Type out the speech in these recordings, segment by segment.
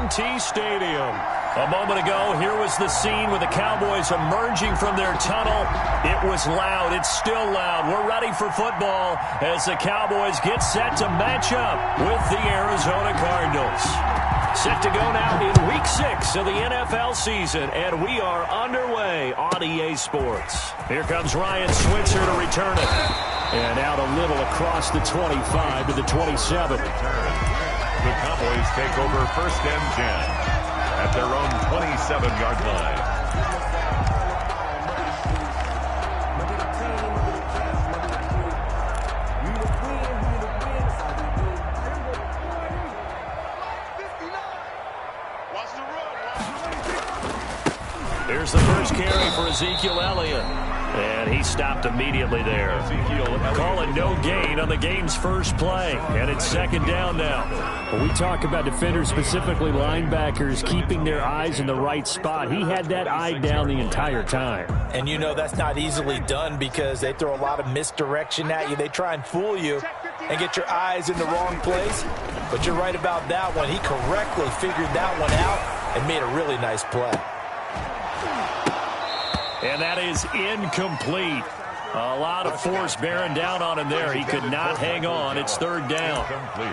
AT&T Stadium. A moment ago, here was the scene with the Cowboys emerging from their tunnel. It was loud. It's still loud. We're ready for football as the Cowboys get set to match up with the Arizona Cardinals. Set to go now in Week 6 of the NFL season, and we are underway on EA Sports. Here comes Ryan Switzer to return it. And out a little across the 25 to the 27. The Cowboys take over 1st and 10 at their own 27-yard line. Here's the first carry for Ezekiel Elliott. And he stopped immediately there. Calling no gain on the game's first play. And it's 2nd down now. Well, we talk about defenders, specifically linebackers, keeping their eyes in the right spot. He had that eye down the entire time. And you know that's not easily done because they throw a lot of misdirection at you. They try and fool you and get your eyes in the wrong place. But you're right about that one. He correctly figured that one out and made a really nice play. And that is incomplete. A lot of force bearing down on him there. He could not hang on. It's 3rd down.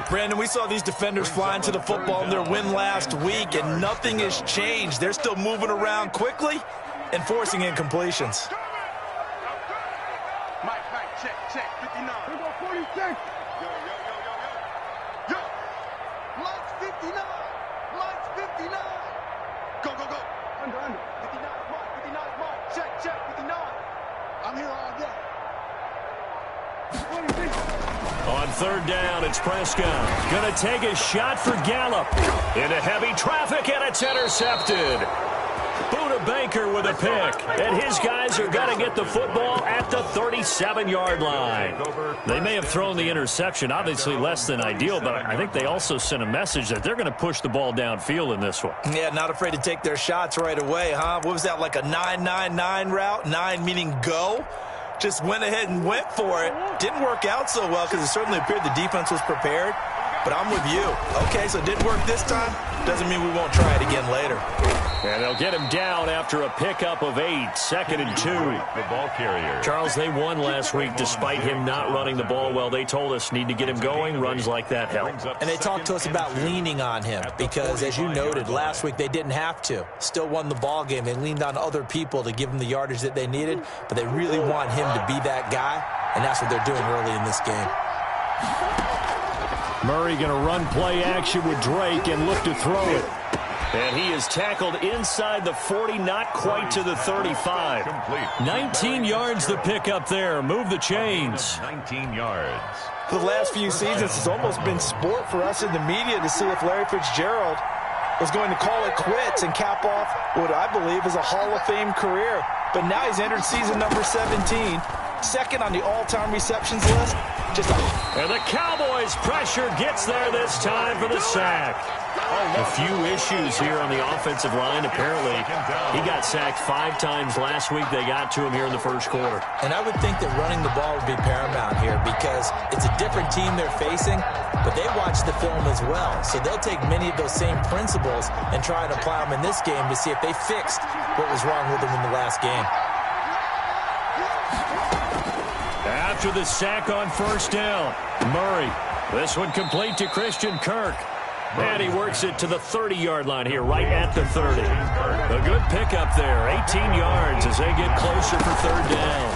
Brandon, we saw these defenders flying to the football in their win last week, and nothing has changed. They're still moving around quickly and forcing incompletions. Mike, check, 59. Here go 46. Yo. Mike's 59. Mike's 59. Go. Under. 59 Mike. Check, 59. I'm here all day. On 3rd down, it's Prescott. Going to take a shot for Gallup. Into heavy traffic, and it's intercepted. Buda Baker with a pick. And his guys are going to get the football at the 37-yard line. They may have thrown the interception, obviously less than ideal, but I think they also sent a message that they're going to push the ball downfield in this one. Yeah, not afraid to take their shots right away, huh? What was that, like a 9-9-9 route? 9 meaning go? Just went ahead and went for it. Didn't work out so well because it certainly appeared the defense was prepared. But I'm with you. Okay, so it didn't work this time. Doesn't mean we won't try it again later. And they'll get him down after a pickup of 8, 2nd and 2. The ball carrier. Charles, they won last week despite him not running the ball well. They told us need to get him going. Runs like that help. And they talked to us about leaning on him because, as you noted, last week they didn't have to. Still won the ball game. They leaned on other people to give them the yardage that they needed, but they really want him to be that guy, and that's what they're doing early in this game. Murray going to run play action with Drake and look to throw it. And he is tackled inside the 40, not quite to the 35. 19 yards the pick up there. Move the chains. 19 yards. For the last few seasons, it's almost been sport for us in the media to see if Larry Fitzgerald was going to call it quits and cap off what I believe is a Hall of Fame career. But now he's entered season number 17, 2nd on the all-time receptions list. And the Cowboys' pressure gets there this time for the sack. A few issues here on the offensive line. Apparently, he got sacked 5 times last week. They got to him here in the first quarter. And I would think that running the ball would be paramount here because it's a different team they're facing, but they watch the film as well. So they'll take many of those same principles and try and apply them in this game to see if they fixed what was wrong with them in the last game. After the sack on 1st down, Murray. This one complete to Christian Kirk. And he works it to the 30-yard line here, right at the 30. A good pickup there, 18 yards as they get closer for 3rd down.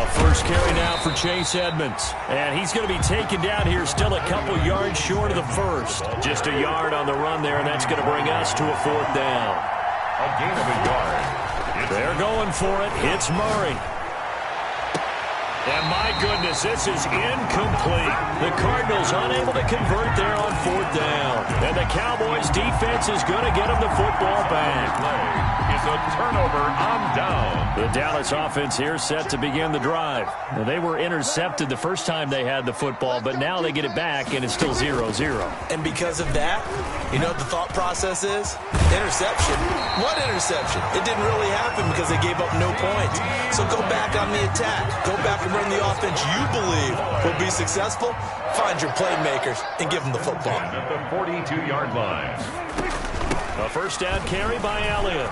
A first carry now for Chase Edmonds. And he's going to be taken down here still a couple yards short of the first. Just a yard on the run there, and that's going to bring us to a 4th down. A gain of a yard. They're going for it. It's Murray. And my goodness, this is incomplete. The Cardinals unable to convert there on 4th down. And the Cowboys defense is going to get them the football back. Is a turnover on down. The Dallas offense here set to begin the drive. Now, they were intercepted the first time they had the football, but now they get it back, and it's still 0-0. And because of that, you know what the thought process is? Interception. What interception? It didn't really happen because they gave up no points. So go back on the attack. Go back and run the offense you believe will be successful. Find your playmakers and give them the football. At the 42-yard line. A first down carry by Elliott.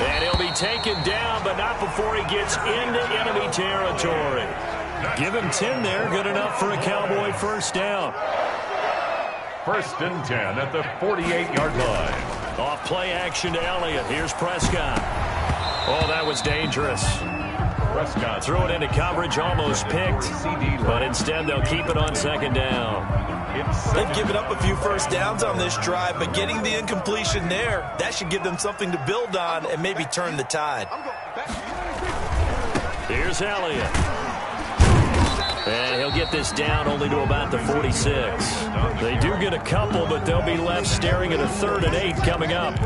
And he'll be taken down, but not before he gets into enemy territory. Give him 10 there. Good enough for a Cowboy first down. First and 10 at the 48-yard line. Off play action to Elliott. Here's Prescott. Oh, that was dangerous. Prescott threw it into coverage, almost picked, but instead they'll keep it on second down. They've given up a few first downs on this drive, but getting the incompletion there, that should give them something to build on and maybe turn the tide. Here's Elliott. And he'll get this down only to about the 46. They do get a couple, but they'll be left staring at a 3rd and 8 coming up.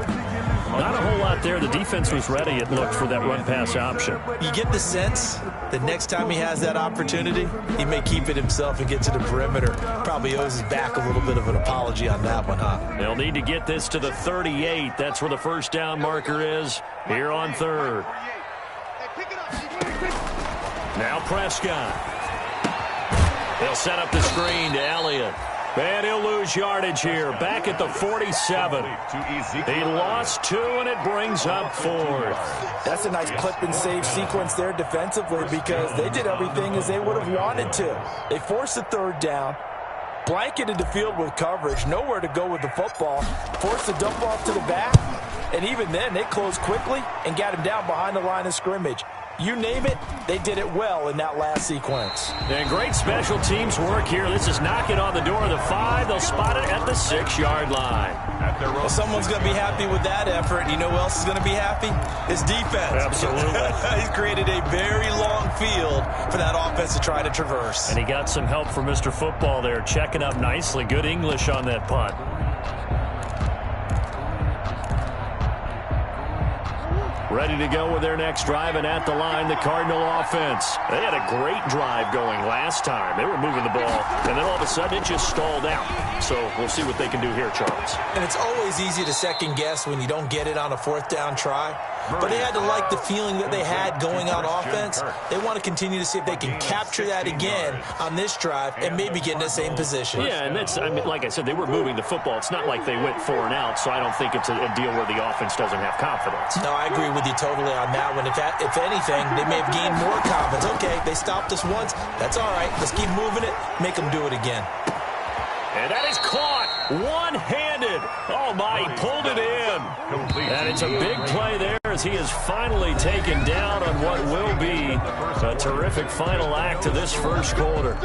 Not a whole lot there. The defense was ready, it looked, for that run-pass option. You get the sense that next time he has that opportunity, he may keep it himself and get to the perimeter. Probably owes his back a little bit of an apology on that one, huh? They'll need to get this to the 38. That's where the first down marker is here on 3rd. Now Prescott. They'll set up the screen to Elliott. And he'll lose yardage here. Back at the 47. He lost 2, and it brings up 4th. That's a nice clip and save sequence there defensively, because they did everything as they would have wanted to. They forced the 3rd down, blanketed the field with coverage, nowhere to go with the football, forced the dump off to the back, and even then they closed quickly and got him down behind the line of scrimmage. You name it, they did it well in that last sequence. And great special teams work here. This is knocking on the door of the 5. They'll spot it at the 6-yard line. Well, someone's going to be happy with that effort. You know who else is going to be happy? His defense. Absolutely. He's created a very long field for that offense to try to traverse. And he got some help from Mr. Football there, checking up nicely. Good English on that punt. Ready to go with their next drive, and at the line, the Cardinal offense. They had a great drive going last time. They were moving the ball, and then all of a sudden it just stalled out. So we'll see what they can do here, Charles. And it's always easy to second guess when you don't get it on a 4th down try. But they had to like the feeling that they had going on offense. They want to continue to see if they can capture that again on this drive and maybe get in the same position. Yeah, and that's, I mean, like I said, they were moving the football. It's not like they went 4 and out, so I don't think it's a deal where the offense doesn't have confidence. No, I agree with you totally on that one. If anything, they may have gained more confidence. Okay, they stopped us once. That's all right. Let's keep moving it. Make them do it again. And that is caught one-handed. Oh, my, he pulled it in. And it's a big play there as he is finally taken down on what will be a terrific final act of this first quarter.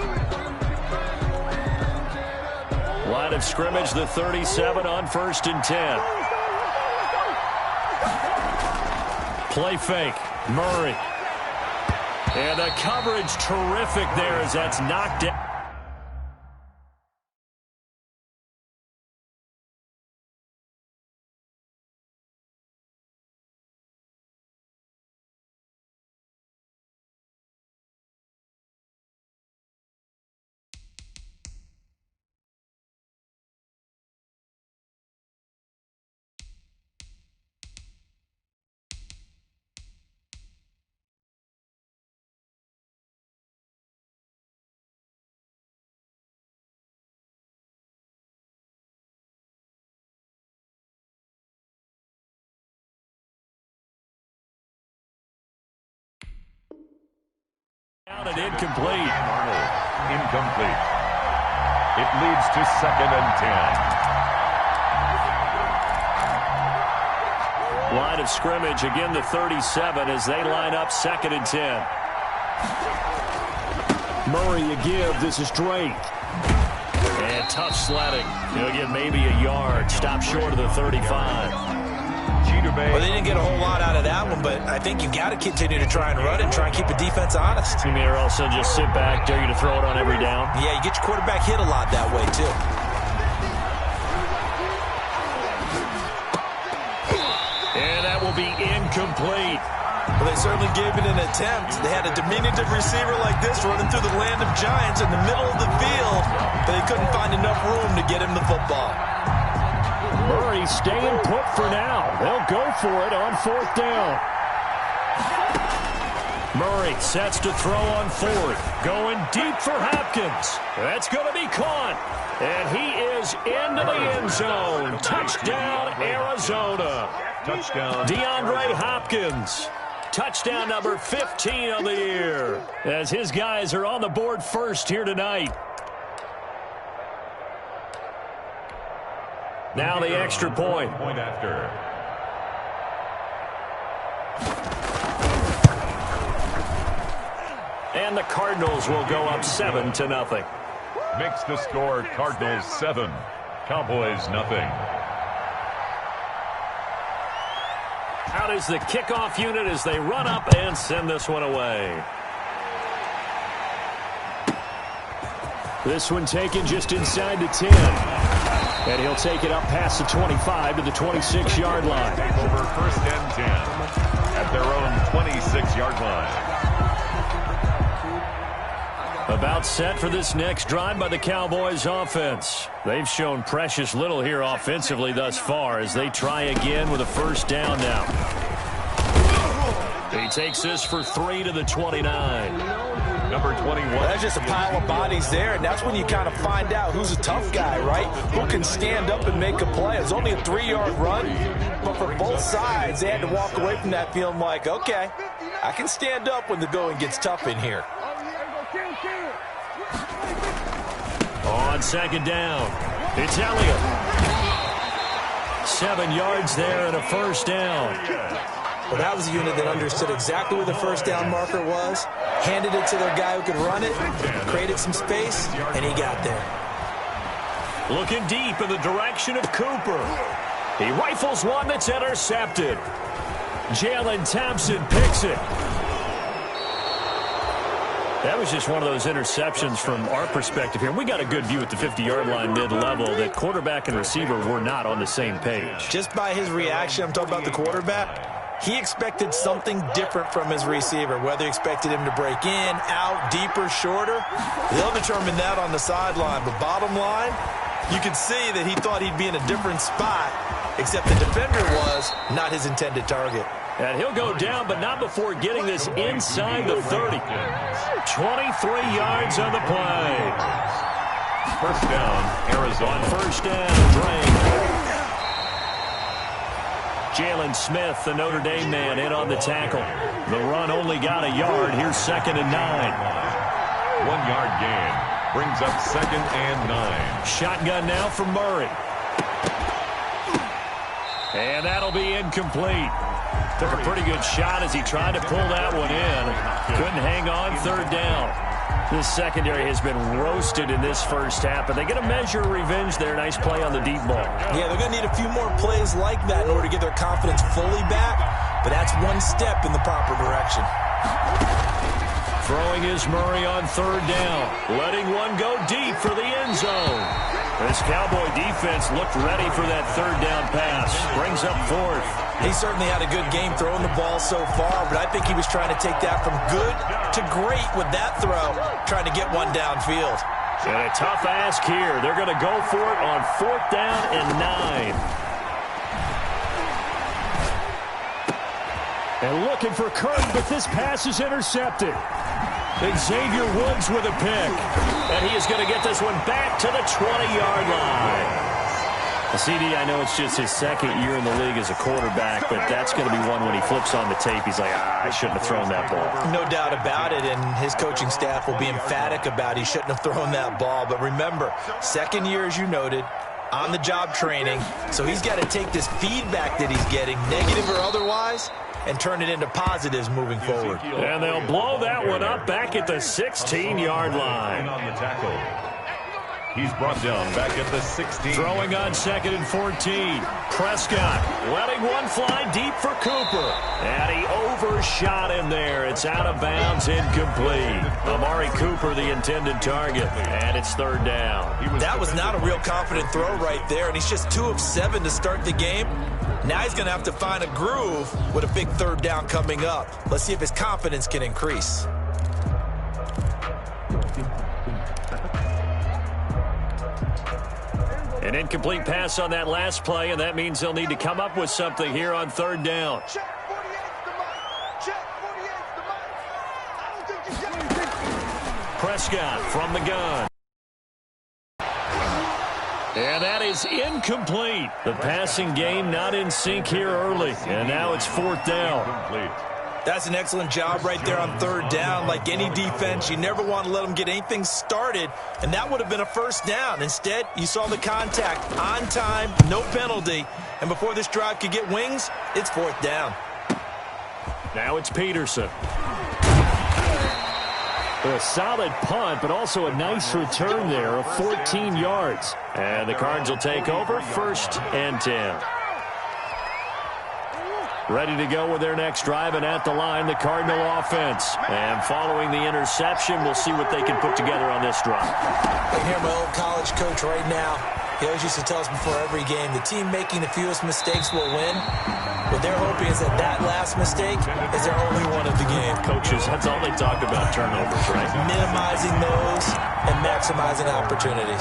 Line of scrimmage, the 37 on 1st and 10. Play fake, Murray. And the coverage terrific there as that's knocked down. And incomplete. Arnold, incomplete. It leads to 2nd and 10. Line of scrimmage, again the 37 as they line up 2nd and 10. Murray a give. This is Drake. And tough sledding. He'll get maybe a yard. Stop short of the 35. Well, they didn't get a whole lot out of that one, but I think you've got to continue to try and run and try and keep the defense honest. You mean, or else they'll just sit back, dare you to throw it on every down? Yeah, you get your quarterback hit a lot that way, too. And that will be incomplete. Well, they certainly gave it an attempt. They had a diminutive receiver like this running through the land of giants in the middle of the field, but they couldn't find enough room to get him the football. Murray staying put for now. They'll go for it on 4th down. Murray sets to throw on fourth. Going deep for Hopkins. That's going to be caught. And he is into the end zone. Touchdown, Arizona. Touchdown. DeAndre Hopkins. Touchdown number 15 of the year. As his guys are on the board first here tonight. Now the extra point. Point after. And the Cardinals will go up 7-0. Makes the score Cardinals 7, Cowboys nothing. Out is the kickoff unit as they run up and send this one away. This one taken just inside the 10. And he'll take it up past the 25 to the 26-yard line. Take over first and 10 at their own 26-yard line. About set for this next drive by the Cowboys offense. They've shown precious little here offensively thus far as they try again with a first down now. He takes this for 3 to the 29. Number 21. That's just a pile of bodies there, and that's when you kind of find out who's a tough guy, right? Who can stand up and make a play. It's only a 3-yard run, but for both sides, they had to walk away from that feeling like, okay, I can stand up when the going gets tough in here. On second down, it's Elliott. 7 yards there and a first down. Well, that was a unit that understood exactly where the first down marker was, handed it to their guy who could run it, created some space, and he got there. Looking deep in the direction of Cooper. He rifles one that's intercepted. Jalen Thompson picks it. That was just one of those interceptions from our perspective here. We got a good view at the 50-yard line mid-level that quarterback and receiver were not on the same page. Just by his reaction, I'm talking about the quarterback, he expected something different from his receiver, whether he expected him to break in, out, deeper, shorter. They'll determine that on the sideline. But bottom line, you could see that he thought he'd be in a different spot, except the defender was not his intended target. And he'll go down, but not before getting this inside the 30. 23 yards on the play. First down, Arizona. On first down, Drake. Jalen Smith, the Notre Dame man, in on the tackle. The run only got a yard. Here's 2nd and 9. 1-yard gain. Brings up 2nd and 9. Shotgun now for Murray. And that'll be incomplete. Took a pretty good shot as he tried to pull that one in. Couldn't hang on, 3rd down. This secondary has been roasted in this first half, but they get a measure of revenge there. Nice play on the deep ball. Yeah, they're going to need a few more plays like that in order to get their confidence fully back, but that's one step in the proper direction. Throwing is Murray on 3rd down. Letting one go deep for the end zone. This Cowboy defense looked ready for that 3rd down pass. Brings up 4th. He certainly had a good game throwing the ball so far, but I think he was trying to take that from good to great with that throw, trying to get one downfield. And a tough ask here. They're going to go for it on 4th down and 9. And looking for Curtin, but this pass is intercepted. Xavier Woods with a pick. And he is going to get this one back to the 20-yard line. CD, I know it's just his 2nd year in the league as a quarterback, but that's going to be one when he flips on the tape, he's like, I shouldn't have thrown that ball. No doubt about it, and his coaching staff will be emphatic about he shouldn't have thrown that ball. But remember, 2nd year, as you noted, on-the-job training, so he's got to take this feedback that he's getting, negative or otherwise, and turn it into positives moving forward. And they'll blow that one up back at the 16-yard line. On the tackle. He's brought down back at the 16. Throwing on 2nd and 14. Prescott letting one fly deep for Cooper. And he overshot him there. It's out of bounds, incomplete. Amari Cooper, the intended target. And it's 3rd down. That was not a real confident throw right there, and he's just 2 of 7 to start the game. Now he's going to have to find a groove with a big 3rd down coming up. Let's see if his confidence can increase. An incomplete pass on that last play, and that means they'll need to come up with something here on 3rd down. Prescott from the gun. And that is incomplete. The passing game not in sync here early. And now it's 4th down. That's an excellent job right there on 3rd down. Like any defense, you never want to let them get anything started, and that would have been a 1st down. Instead, you saw the contact on time, no penalty, and before this drive could get wings, it's 4th down. Now it's Peterson. A solid punt, but also a nice return there of 14 yards. And the Cards will take over 1st and 10. Ready to go with their next drive, and at the line, the Cardinal offense. And following the interception, we'll see what they can put together on this drive. I hear my old college coach right now. He always used to tell us before every game, the team making the fewest mistakes will win. What they're hoping is that last mistake is their only one of the game. Coaches, that's all they talk about, turnovers, right? Minimizing those and maximizing opportunities.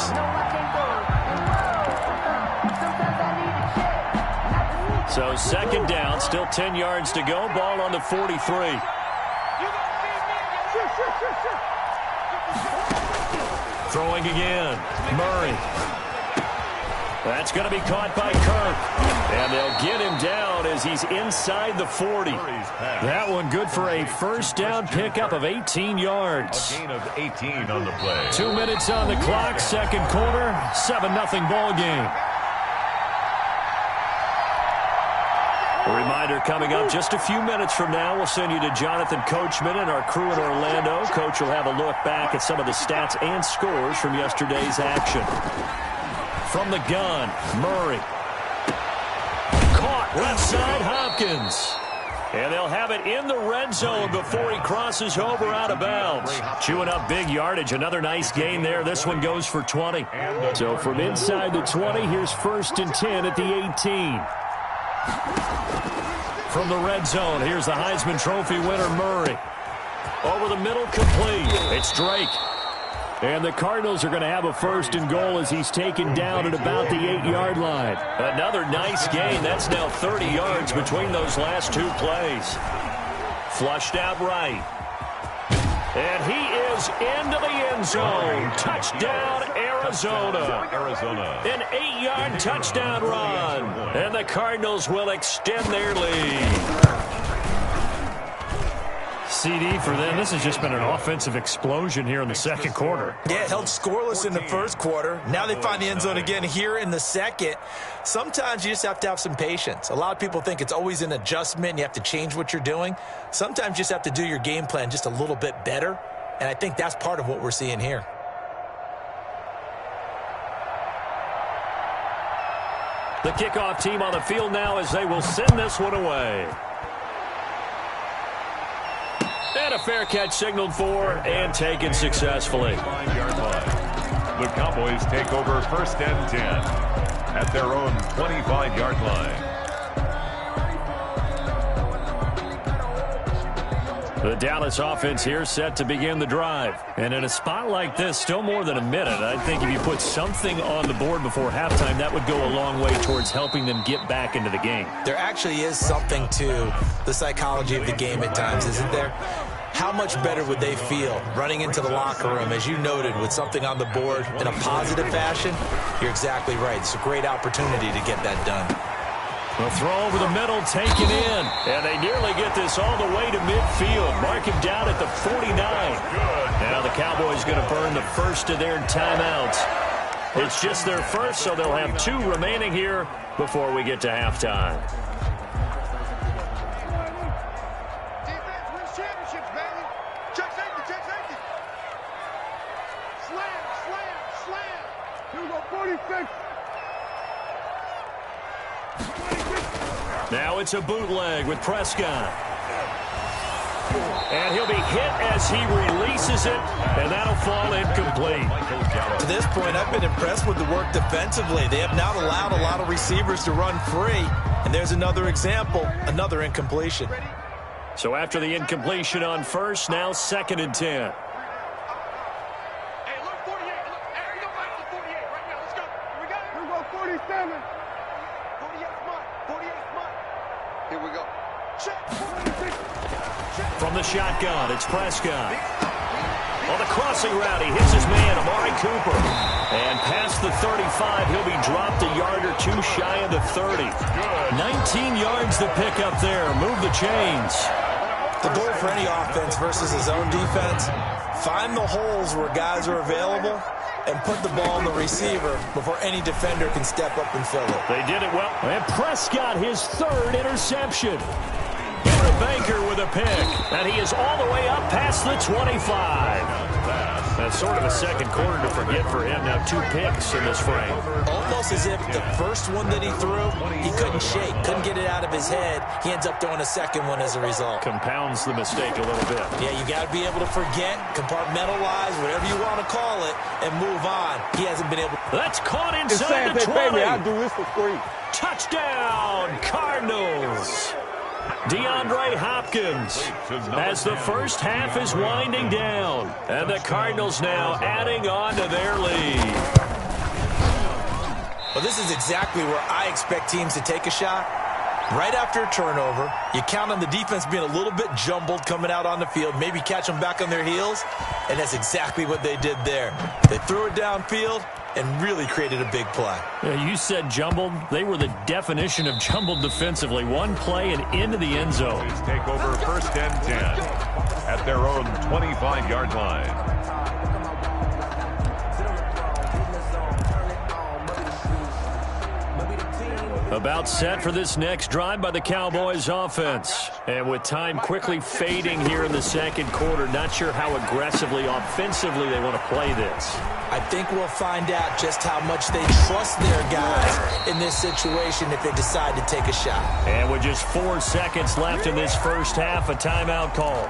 So 2nd down, still 10 yards to go. Ball on the 43. Throwing again. Murray. That's going to be caught by Kirk. And they'll get him down as he's inside the 40. That one good for a 1st down pickup of 18 yards. A gain of 18 on the play. 2 minutes on the clock, 2nd quarter, 7-0 ball game. A reminder coming up just a few minutes from now, we'll send you to Jonathan Coachman and our crew in Orlando. Coach will have a look back at some of the stats and scores from yesterday's action. From the gun, Murray. Caught left side, Hopkins. And they'll have it in the red zone before he crosses over out of bounds. Chewing up big yardage. Another nice gain there. This one goes for 20. So from inside the 20, here's 1st and 10 at the 18. From the red zone, here's the Heisman Trophy winner, Murray. Over the middle, complete. It's Drake. And the Cardinals are going to have a 1st and goal as he's taken down at about the 8-yard line. Another nice gain. That's now 30 yards between those last 2 plays. Flushed out right. And he is into the end zone. Touchdown, Arizona. An 8-yard touchdown run. And the Cardinals will extend their lead. CD for them. This has just been an offensive explosion here in the 2nd quarter. Yeah, held scoreless in the 1st quarter. Now they find the end zone again here in the 2nd. Sometimes you just have to have some patience. A lot of people think it's always an adjustment. You have to change what you're doing. Sometimes you just have to do your game plan just a little bit better. And I think that's part of what we're seeing here. The kickoff team on the field now as they will send this one away. And a fair catch signaled for and taken successfully. 5-yard line. The Cowboys take over 1st and 10 at their own 25-yard line. The Dallas offense here set to begin the drive. And in a spot like this, still more than a minute, I think if you put something on the board before halftime, that would go a long way towards helping them get back into the game. There actually is something to the psychology of the game at times, isn't there? How much better would they feel running into the locker room, as you noted, with something on the board in a positive fashion? You're exactly right. It's a great opportunity to get that done. The throw over the middle, taken in. And they nearly get this all the way to midfield. Mark him down at the 49. Now the Cowboys going to burn the first of their timeouts. It's just their first, so they'll have 2 remaining here before we get to halftime. Defense wins championships, baby. Check safety, check safety. Slam, slam, slam. Here we go, 46. Now it's a bootleg with Prescott. And he'll be hit as he releases it, and that'll fall incomplete. To this point, I've been impressed with the work defensively. They have not allowed a lot of receivers to run free. And there's another example, another incompletion. So after the incompletion on first, now 2nd and 10. Hey, look, 48. Look, hey, we go back to 48 right now. Let's go. Here we go. Here we go, 47. 48's mine. 48's mine. Here we go. Check. 46. Check. From the shotgun, it's Prescott. On the crossing route, he hits his man, Amari Cooper. And past the 35, he'll be dropped a yard or two shy of the 30. 19 yards to pick up there. Move the chains. The goal for any offense versus his own defense, find the holes where guys are available and put the ball in the receiver before any defender can step up and fill it. They did it well. And Prescott, his third interception. Henry Baker with a pick. And he is all the way up past the 25. That's sort of a second quarter to forget for him. Now 2 picks in this frame. Almost as if the first one that he threw, he couldn't shake, couldn't get it out of his head. He ends up throwing a second one as a result. Compounds the mistake a little bit. Yeah, you got to be able to forget, compartmentalize, whatever you want to call it, and move on. He hasn't been able to. That's caught inside the 20. I'll do this for free. Touchdown, Cardinals. DeAndre Hopkins as the first half is winding down. And the Cardinals now adding on to their lead. Well, this is exactly where I expect teams to take a shot. Right after a turnover, you count on the defense being a little bit jumbled coming out on the field, maybe catch them back on their heels, and that's exactly what they did there. They threw it downfield and really created a big play. Yeah, you said jumbled. They were the definition of jumbled defensively. One play and into the end zone. Take over first and 10 at their own 25-yard line. About set for this next drive by the Cowboys offense. And with time quickly fading here in the second quarter, not sure how aggressively, offensively they want to play this. I think we'll find out just how much they trust their guys in this situation if they decide to take a shot. And with just 4 seconds left in this first half, a timeout call.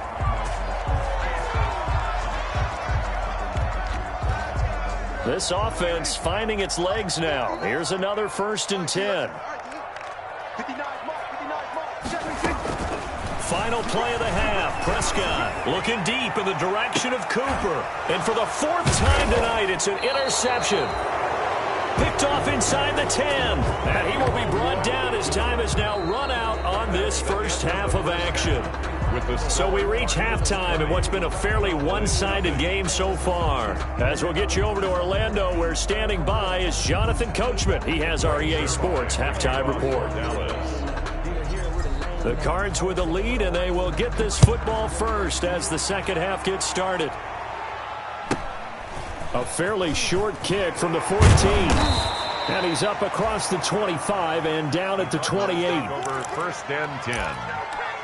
This offense finding its legs now. Here's another 1st and 10. Final play of the half. Prescott looking deep in the direction of Cooper. And for the 4th time tonight, it's an interception. Picked off inside the 10. And he will be brought down as time has now run out on this first half of action. So we reach halftime in what's been a fairly one-sided game so far. As we'll get you over to Orlando, where standing by is Jonathan Coachman. He has our EA Sports halftime report. The Cards with the lead, and they will get this football first as the second half gets started. A fairly short kick from the 14. And he's up across the 25 and down at the 28. Over first and 10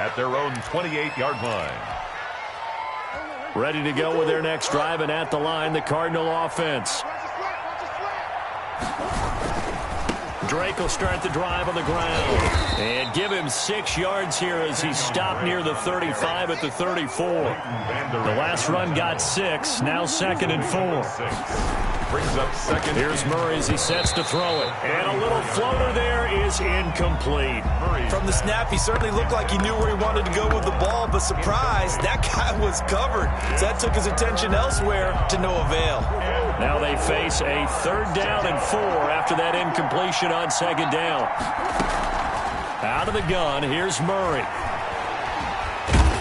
at their own 28-yard line. Ready to go with their next drive, and at the line, the Cardinal offense. Drake will start the drive on the ground and give him 6 yards here as he stopped near the 35 at the 34. The last run got 6, now 2nd and 4. Brings up second. Here's Murray as he sets to throw it. And a little floater there is incomplete. From the snap, he certainly looked like he knew where he wanted to go with the ball, but surprise, that guy was covered. So that took his attention elsewhere to no avail. Now they face a 3rd down and 4 after that incompletion on 2nd down. Out of the gun, here's Murray.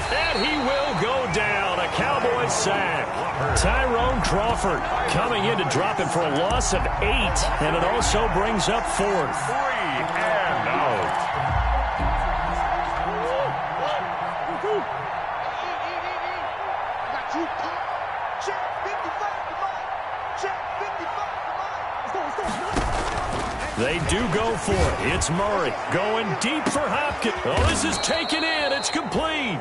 And he will go down. A Cowboys sack. Tyrone Crawford coming in to drop him for a loss of 8. And it also brings up 4th. 3 and out. They do go for it. It's Murray going deep for Hopkins. Oh, this is taken in. It's complete.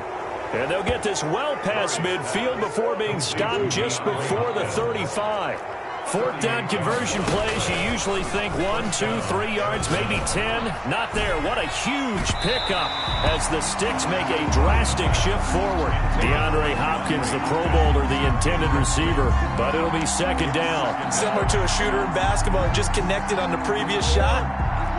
And they'll get this well past midfield before being stopped just before the 35. 4th down conversion plays, you usually think 1, 2, 3 yards, maybe 10. Not there. What a huge pickup as the Sticks make a drastic shift forward. DeAndre Hopkins, the Pro Bowler, the intended receiver, but it'll be 2nd down. Similar to a shooter in basketball, just connected on the previous shot.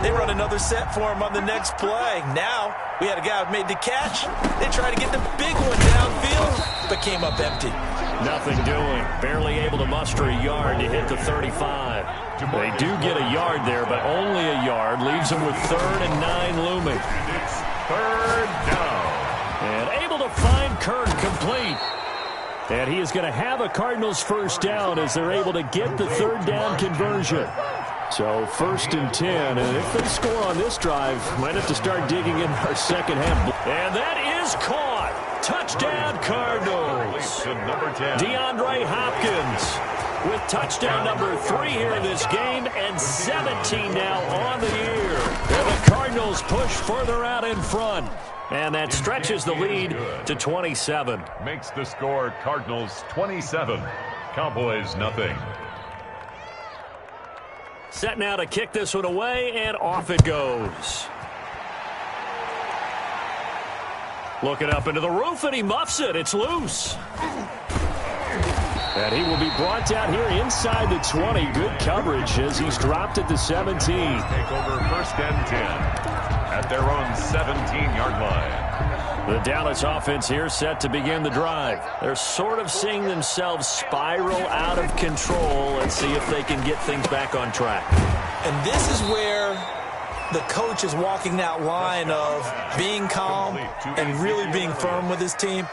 They run another set for him on the next play. Now, we had a guy who made the catch. They tried to get the big one downfield, but came up empty. Nothing doing. Barely able to muster a yard to hit the 35. They do get a yard there, but only a yard. Leaves them with 3rd and 9 looming. Third down. And able to find Kirk complete. And he is going to have a Cardinals first down as they're able to get the third down conversion. So 1st and 10, and if they score on this drive, might have to start digging in our second half. And that is caught. Touchdown Cardinals. DeAndre Hopkins with touchdown number 3 here in this game, and 17 now on the year. And the Cardinals push further out in front. And that stretches the lead to 27. Makes the score Cardinals 27, Cowboys nothing. Set now to kick this one away, and off it goes. Looking up into the roof, and he muffs it. It's loose. And he will be brought down here inside the 20. Good coverage as he's dropped at the 17. Take over 1st and 10 at their own 17-yard line. The Dallas offense here set to begin the drive. They're sort of seeing themselves spiral out of control. Let's see if they can get things back on track. And this is where the coach is walking that line of being calm and really being firm with his team.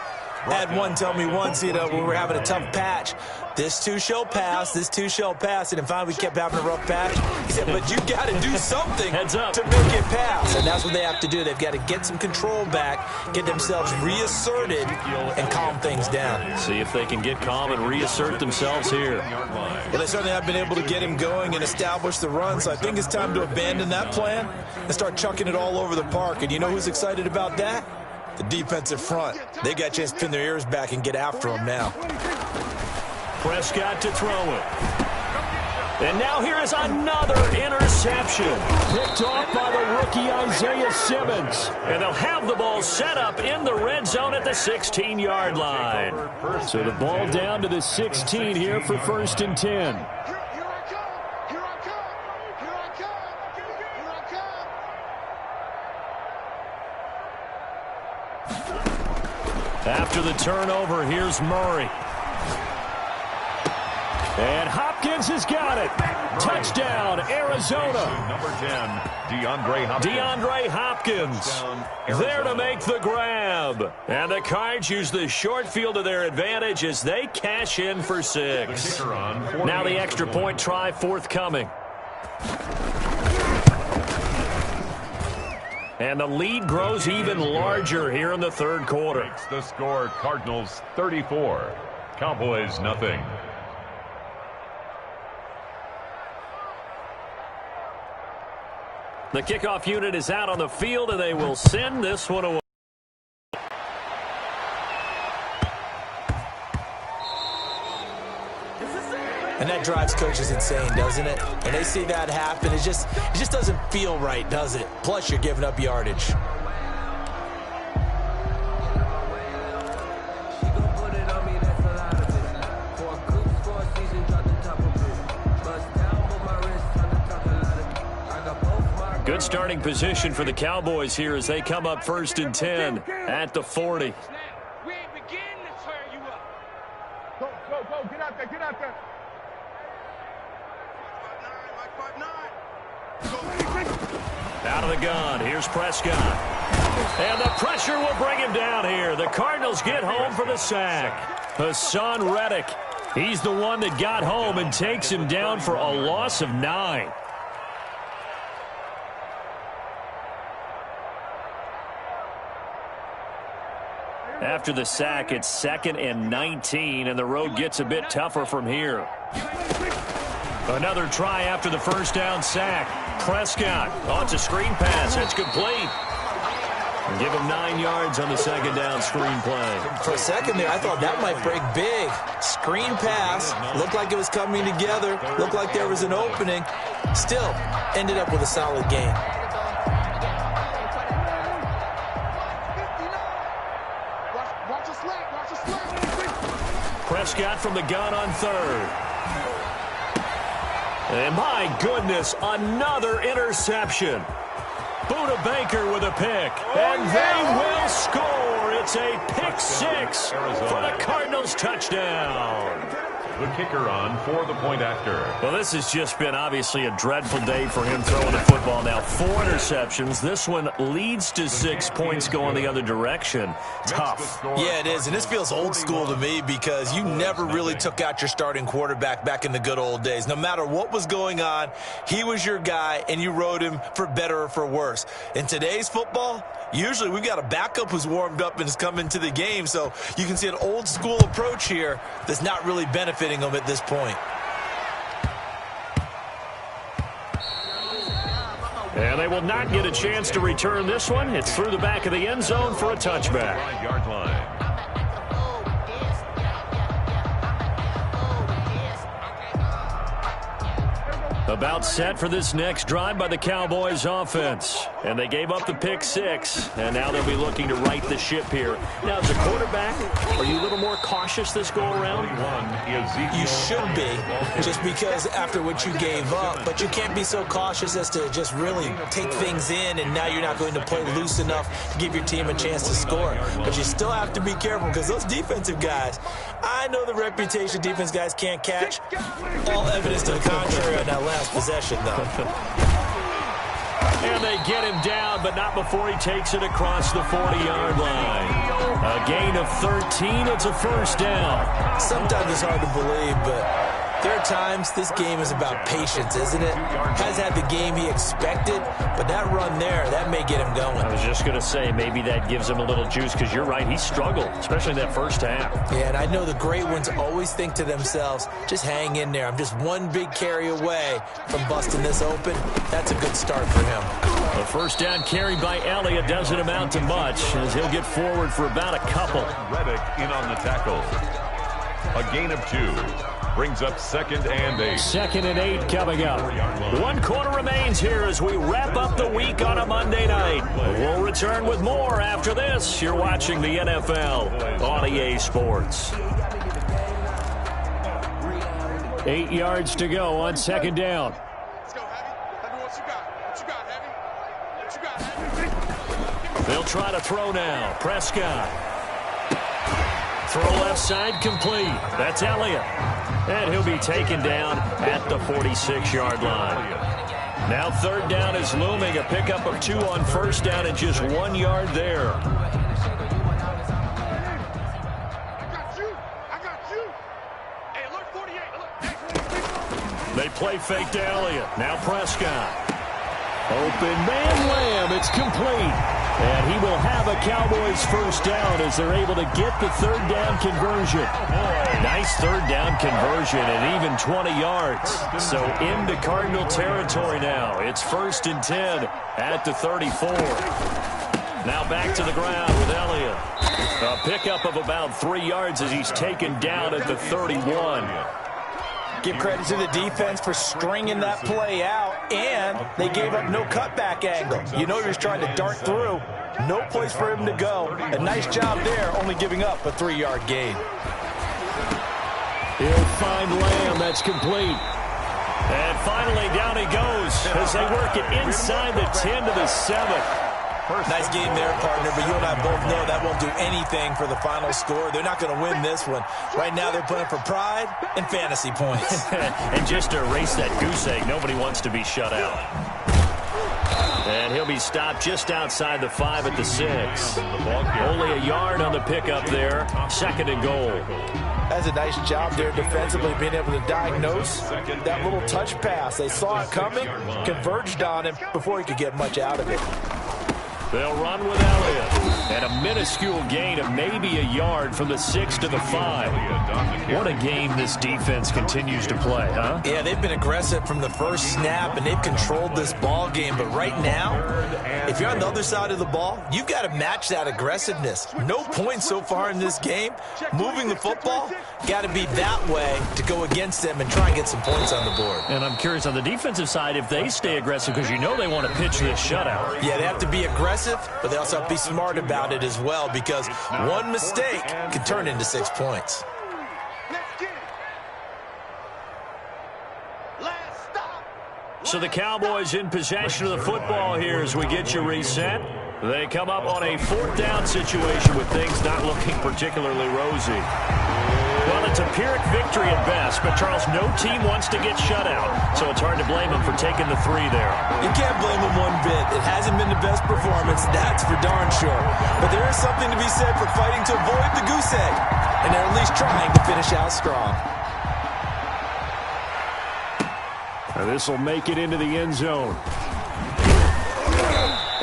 I had one tell me once, when we were having a tough patch, this too shall pass, this too shall pass. And finally we kept having a rough patch. He said, but you got to do something to make it pass. And that's what they have to do. They've got to get some control back, get themselves reasserted, and calm things down. See if they can get calm and reassert themselves here. Well, they certainly have been able to get him going and establish the run. So I think it's time to abandon that plan and start chucking it all over the park. And you know who's excited about that? The defensive front. They got a chance to pin their ears back and get after him now. Prescott to throw it. And now here is another interception. Picked off by the rookie Isaiah Simmons. And they'll have the ball set up in the red zone at the 16-yard line. So the ball down to the 16 here for 1st and 10. After the turnover, here's Murray. And Hopkins has got it. Touchdown, Arizona. Number 10, DeAndre Hopkins. There to make the grab. And the Cards use the short field to their advantage as they cash in for 6. Now the extra point try forthcoming. And the lead grows even larger here in the 3rd quarter. Makes the score Cardinals 34, Cowboys nothing. The kickoff unit is out on the field, and they will send this one away. And that drives coaches insane, doesn't it? When they see that happen, it just doesn't feel right, does it? Plus, you're giving up yardage. Good starting position for the Cowboys here as they come up 1st and 10 at the 40. We ain't beginning to tear you up. Go, get out there. Out of the gun, here's Prescott. And the pressure will bring him down here. The Cardinals get home for the sack. Hassan Reddick, he's the one that got home and takes him down for a loss of 9. After the sack, it's 2nd and 19, and the road gets a bit tougher from here. Another try after the first down sack. Prescott, oh, it's a screen pass. It's complete. Give him 9 yards on the 2nd down screen play. For a second there, I thought that might break big. Screen pass. Looked like it was coming together. Looked like there was an opening. Still, ended up with a solid game. Prescott from the gun on 3rd. And my goodness, another interception. Buda Baker with a pick. And they will score. It's a pick 6 for the Cardinals touchdown. the kicker on for the point after. Well, this has just been obviously a dreadful day for him throwing the football. Now 4 interceptions. This one leads to 6 points going the other direction. Tough. Yeah, it is, and this feels old school to me because you never really took out your starting quarterback back in the good old days. No matter what was going on, he was your guy, and you rode him for better or for worse. In today's football, usually we've got a backup who's warmed up and has come into the game, so you can see an old school approach here that's not really benefiting them at this point. And they will not get a chance to return this one. It's through the back of the end zone for a touchback. 5-yard line. About set for this next drive by the Cowboys offense. And they gave up the pick 6, and now they'll be looking to right the ship here. Now, as a quarterback, are you a little more cautious this go-around? You should be, just because after what you gave up, but you can't be so cautious as to just really take things in, and now you're not going to play loose enough to give your team a chance to score. But you still have to be careful because those defensive guys, I know the reputation defense guys can't catch. All evidence to the contrary on that last possession, though. And they get him down, but not before he takes it across the 40-yard line. A gain of 13. It's a first down. Sometimes it's hard to believe, but there are times this game is about patience, isn't it? Has had the game he expected, but that run there, that may get him going. I was just going to say, maybe that gives him a little juice, because you're right, he struggled, especially in that first half. Yeah, and I know the great ones always think to themselves, just hang in there. I'm just one big carry away from busting this open. That's a good start for him. The first down carried by Elliott doesn't amount to much, as he'll get forward for about a couple. Reddick in on the tackle. A gain of 2. Brings up 2nd and 8. 2nd and 8 coming up. 1 quarter remains here as we wrap up the week on a Monday night. We'll return with more after this. You're watching the NFL on EA Sports. 8 yards to go on 2nd down. Let's go, Heavy. Heavy, what you got? What you got, Heavy? What you got, Heavy? They'll try to throw now. Prescott. Throw left side complete. That's Elliott. And he'll be taken down at the 46-yard line. Now 3rd down is looming. A pickup of 2 on 1st down and just 1 yard there. I got you. Hey, alert 48. Alert. They play fake to Elliott. Now Prescott. Open man Lamb. It's complete. And he will have a Cowboys first down as they're able to get the 3rd down conversion. Nice 3rd down conversion and even 20 yards. So into Cardinal territory now. It's 1st and 10 at the 34. Now back to the ground with Elliott. A pickup of about 3 yards as he's taken down at the 31. Give credit to the defense for stringing that play out, and they gave up no cutback angle. You know you're trying to dart through. No place for him to go. A nice job there, only giving up a 3-yard gain. He'll find Lamb. That's complete. And finally down he goes as they work it inside the 10 to the 7. Nice game there, partner, but you and I both know that won't do anything for the final score. They're not going to win this one. Right now they're playing for pride and fantasy points. And just to erase that goose egg, nobody wants to be shut out. And he'll be stopped just outside the 5 at the 6. Only a yard on the pickup there. 2nd and goal. That's a nice job there defensively, being able to diagnose that little touch pass. They saw it coming, converged on him before he could get much out of it. They'll run with Elliott. And a minuscule gain of maybe a yard from the 6 to the 5. What a game this defense continues to play, huh? Yeah, they've been aggressive from the first snap, and they've controlled this ball game. But right now, if you're on the other side of the ball, you've got to match that aggressiveness. No points so far in this game. Moving the football, got to be that way to go against them and try and get some points on the board. And I'm curious on the defensive side if they stay aggressive, because you know they want to pitch this shutout. Yeah, they have to be aggressive, but they also have to be smart about it as well, because one mistake can turn into 6 points. Let's get it. Last stop. So the Cowboys in possession of the football here as we get you reset. They come up on a 4th down situation with things not looking particularly rosy. Well, the It's a Pyrrhic victory at best, but Charles, no team wants to get shut out, so it's hard to blame him for taking the 3 there. You can't blame him one bit. It hasn't been the best performance, that's for darn sure. But there is something to be said for fighting to avoid the goose egg, and they're at least trying to finish out strong. This will make it into the end zone.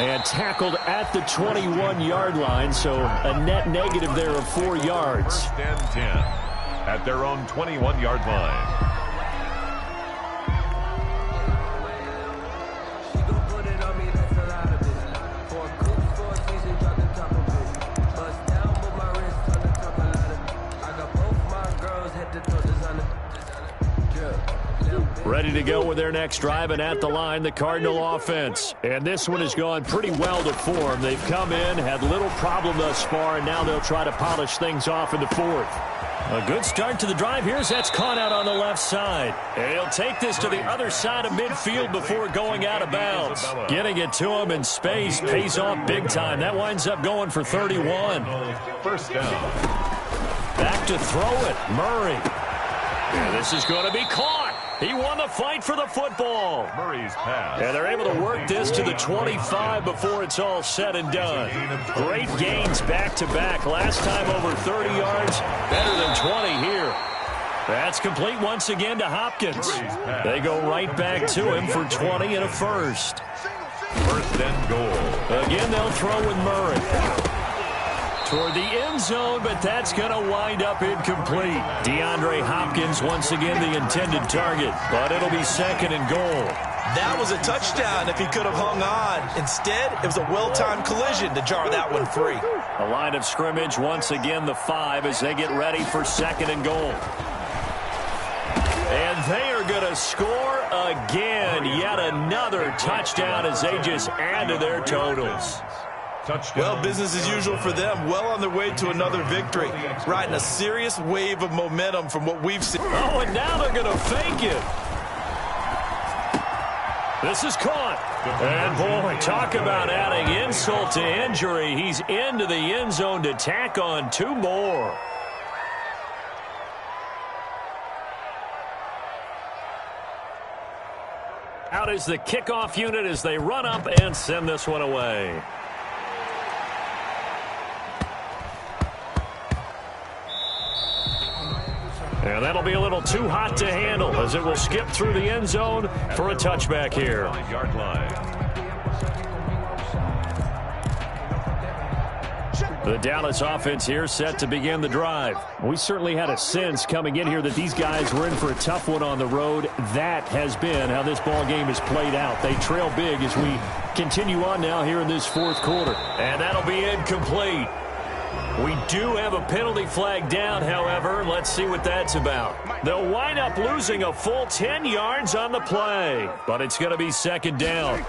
And tackled at the 21-yard line, so a net negative there of 4 yards. First and 10 at their own 21-yard line. Ready to go with their next drive, and at the line, the Cardinal offense. And this one has gone pretty well to form. They've come in, had little problem thus far, and now they'll try to polish things off in the 4th. A good start to the drive. Here's that's caught out on the left side. And he'll take this to the other side of midfield before going out of bounds. Getting it to him in space pays off big time. That winds up going for 31. First down. Back to throw it. Murray. And this is going to be caught. He won the fight for the football. Murray's pass. And they're able to work this to the 25 before it's all said and done. Great gains back-to-back. Last time over 30 yards. Better than 20 here. That's complete once again to Hopkins. They go right back to him for 20 and a first. First and goal. Again, they'll throw with Murray. Toward the end zone, but that's going to wind up incomplete. DeAndre Hopkins once again the intended target, but it'll be second and goal. That was a touchdown if he could have hung on. Instead, it was a well-timed collision to jar that one free. A line of scrimmage once again the 5 as they get ready for second and goal. And they are going to score again. Yet another touchdown as they just add to their totals. Well, business as usual for them. Well on their way to another victory. Riding a serious wave of momentum from what we've seen. Oh, and now they're going to fake it. This is caught. And, boy, talk about adding insult to injury. He's into the end zone to tack on 2 more. Out is the kickoff unit as they run up and send this one away. And that'll be a little too hot to handle as it will skip through the end zone for a touchback here. Yard line. The Dallas offense here set to begin the drive. We certainly had a sense coming in here that these guys were in for a tough one on the road. That has been how this ball game has played out. They trail big as we continue on now here in this 4th quarter. And that'll be incomplete. We do have a penalty flag down, however. Let's see what that's about. They'll wind up losing a full 10 yards on the play, but it's going to be second down.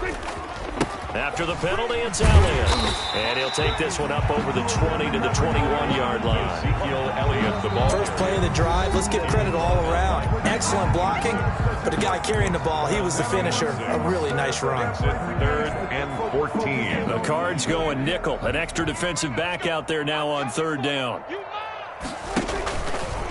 After the penalty, it's Elliott. And he'll take this one up over the 20 to the 21-yard line. Ezekiel Elliott, the ball. First play of the drive, let's give credit all around. Excellent blocking, but the guy carrying the ball, he was the finisher. A really nice run. 3rd and 14. The Cards going nickel. An extra defensive back out there now on 3rd down.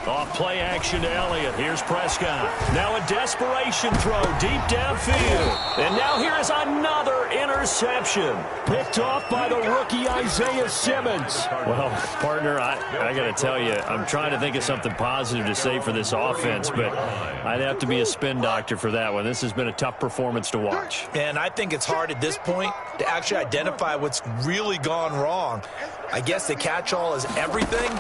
Off play action to Elliott. Here's Prescott. Now a desperation throw deep downfield. And now here is another interception. Picked off by the rookie Isaiah Simmons. Well, partner, I got to tell you, I'm trying to think of something positive to say for this offense, but I'd have to be a spin doctor for that one. This has been a tough performance to watch. And I think it's hard at this point to actually identify what's really gone wrong. I guess the catch-all is everything.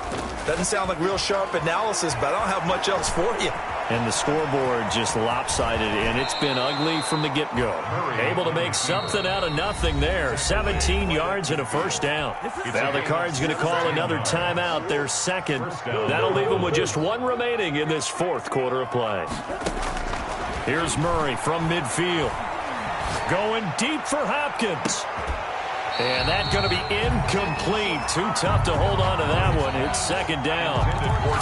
Doesn't sound like real sharp analysis, but I don't have much else for you. And the scoreboard just lopsided, and it's been ugly from the get-go. Able to make something out of nothing there. 17 yards and a first down. Now the Cards going to call another timeout, their second. That'll leave them with just 1 remaining in this 4th quarter of play. Here's Murray from midfield. Going deep for Hopkins. And that's going to be incomplete. Too tough to hold on to that one. It's second down.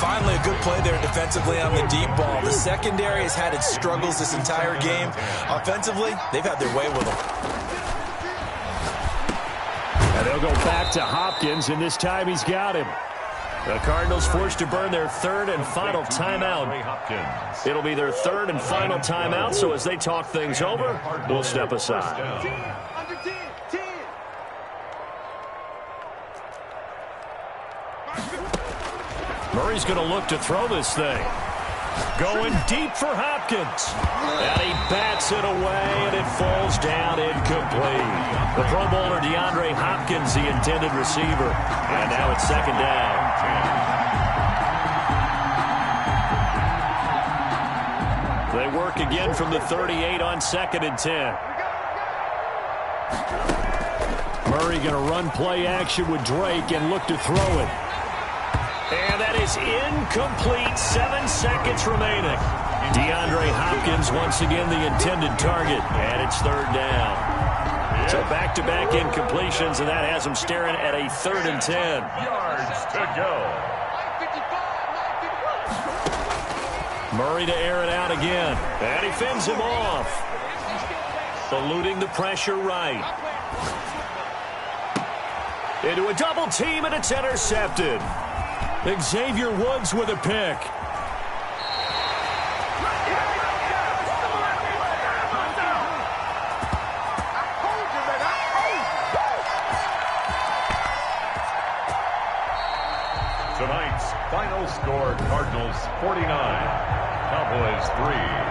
Finally, a good play there defensively on the deep ball. The secondary has had its struggles this entire game. Offensively, they've had their way with them. And they'll go back to Hopkins, and this time he's got him. The Cardinals forced to burn their third and final timeout. It'll be their third and final timeout, so as they talk things over, we'll step aside. Under 10, 10. Murray's going to look to throw this thing. Going deep for Hopkins. And he bats it away, and it falls down incomplete. The Pro Bowler DeAndre Hopkins, the intended receiver. And now it's second down. They work again from the 38 on second and 10. Murray going to run play action with Drake and look to throw it. And that is incomplete. 7 seconds remaining. DeAndre Hopkins once again the intended target. And it's third down. So back-to-back incompletions, and that has him staring at a third and 10. Yards to go. Murray to air it out again. And he fends him off. Eluding the pressure right. Into a double team, and it's intercepted. Xavier Woods with a pick. Tonight's final score, Cardinals 49, Cowboys 3.